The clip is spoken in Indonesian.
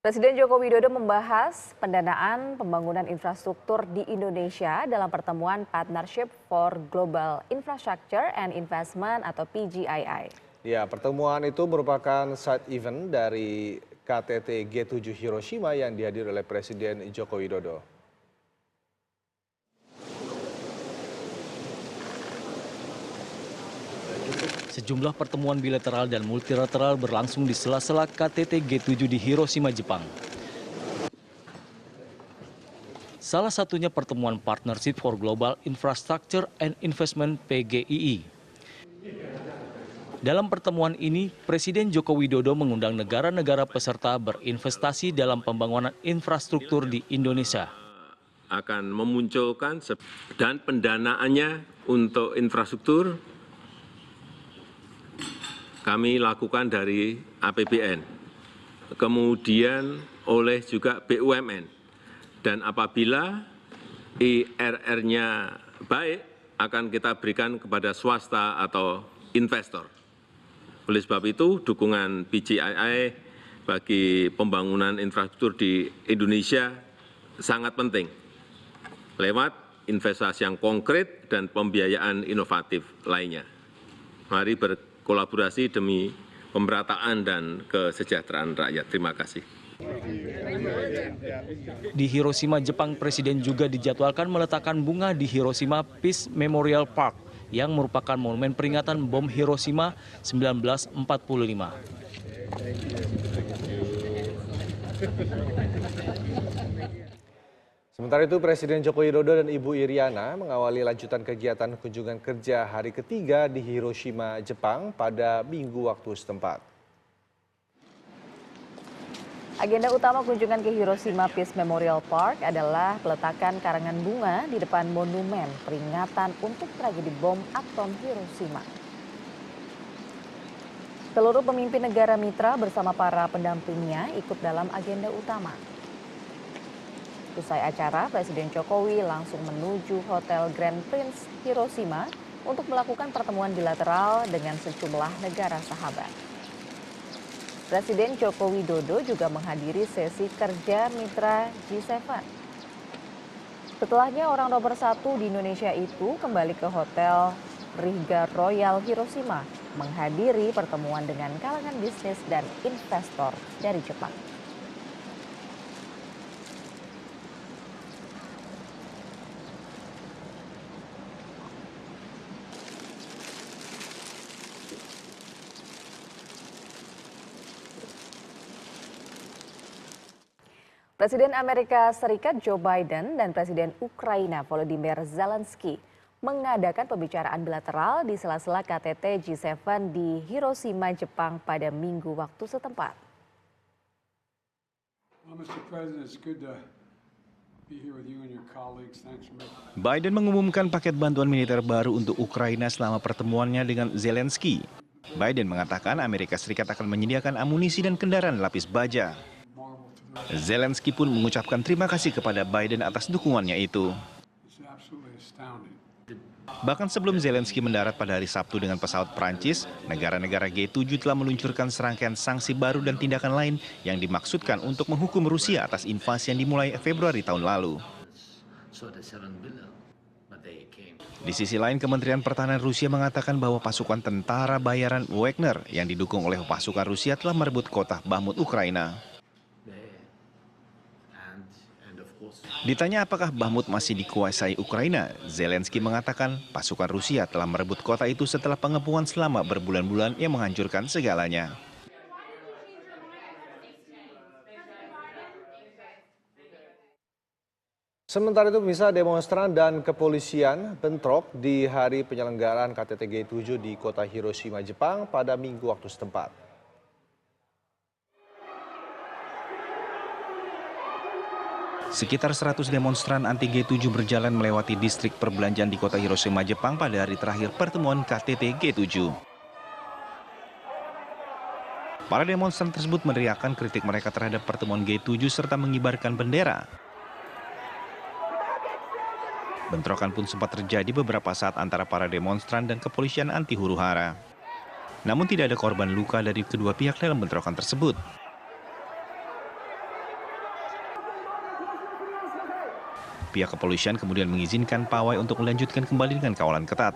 Presiden Joko Widodo membahas pendanaan pembangunan infrastruktur di Indonesia dalam pertemuan Partnership for Global Infrastructure and Investment atau PGII. Ya, pertemuan itu merupakan side event dari KTT G7 Hiroshima yang dihadiri oleh Presiden Joko Widodo. Sejumlah pertemuan bilateral dan multilateral berlangsung di sela-sela KTT G7 di Hiroshima, Jepang. Salah satunya pertemuan Partnership for Global Infrastructure and Investment (PGII). Dalam pertemuan ini, Presiden Joko Widodo mengundang negara-negara peserta berinvestasi dalam pembangunan infrastruktur di Indonesia. Akan memunculkan dan pendanaannya untuk infrastruktur kami lakukan dari APBN, kemudian oleh juga BUMN, dan apabila IRR-nya baik akan kita berikan kepada swasta atau investor. Oleh sebab itu, dukungan PGII bagi pembangunan infrastruktur di Indonesia sangat penting, lewat investasi yang konkret dan pembiayaan inovatif lainnya. Mari berkolaborasi demi pemerataan dan kesejahteraan rakyat. Terima kasih. Di Hiroshima, Jepang, Presiden juga dijadwalkan meletakkan bunga di Hiroshima Peace Memorial Park yang merupakan monumen peringatan bom Hiroshima 1945. Sementara itu, Presiden Joko Widodo dan Ibu Iriana mengawali lanjutan kegiatan kunjungan kerja hari ketiga di Hiroshima, Jepang pada Minggu waktu setempat. Agenda utama kunjungan ke Hiroshima Peace Memorial Park adalah peletakan karangan bunga di depan monumen peringatan untuk tragedi bom atom Hiroshima. Seluruh pemimpin negara mitra bersama para pendampingnya ikut dalam agenda utama. Usai acara, Presiden Jokowi langsung menuju Hotel Grand Prince Hiroshima untuk melakukan pertemuan bilateral dengan sejumlah negara sahabat. Presiden Joko Widodo juga menghadiri sesi kerja mitra G7. Setelahnya, orang nomor 1 di Indonesia itu kembali ke Hotel Riga Royal Hiroshima menghadiri pertemuan dengan kalangan bisnis dan investor dari Jepang. Presiden Amerika Serikat Joe Biden dan Presiden Ukraina Volodymyr Zelensky mengadakan pembicaraan bilateral di sela-sela KTT G7 di Hiroshima, Jepang pada Minggu waktu setempat. Biden mengumumkan paket bantuan militer baru untuk Ukraina selama pertemuannya dengan Zelensky. Biden mengatakan Amerika Serikat akan menyediakan amunisi dan kendaraan lapis baja. Zelensky pun mengucapkan terima kasih kepada Biden atas dukungannya itu. Bahkan sebelum Zelensky mendarat pada hari Sabtu dengan pesawat Prancis, negara-negara G7 telah meluncurkan serangkaian sanksi baru dan tindakan lain yang dimaksudkan untuk menghukum Rusia atas invasi yang dimulai Februari tahun lalu. Di sisi lain, Kementerian Pertahanan Rusia mengatakan bahwa pasukan tentara bayaran Wagner yang didukung oleh pasukan Rusia telah merebut kota Bakhmut, Ukraina. Ditanya apakah Bakhmut masih dikuasai Ukraina, Zelensky mengatakan pasukan Rusia telah merebut kota itu setelah pengepungan selama berbulan-bulan yang menghancurkan segalanya. Sementara itu, pemirsa, demonstran dan kepolisian bentrok di hari penyelenggaraan KTT G7 di kota Hiroshima, Jepang pada Minggu waktu setempat. Sekitar 100 demonstran anti G7 berjalan melewati distrik perbelanjaan di kota Hiroshima, Jepang pada hari terakhir pertemuan KTT G7. Para demonstran tersebut meneriakkan kritik mereka terhadap pertemuan G7 serta mengibarkan bendera. Bentrokan pun sempat terjadi beberapa saat antara para demonstran dan kepolisian anti huru-hara. Namun tidak ada korban luka dari kedua pihak dalam bentrokan tersebut. Pihak kepolisian kemudian mengizinkan pawai untuk melanjutkan kembali dengan kawalan ketat.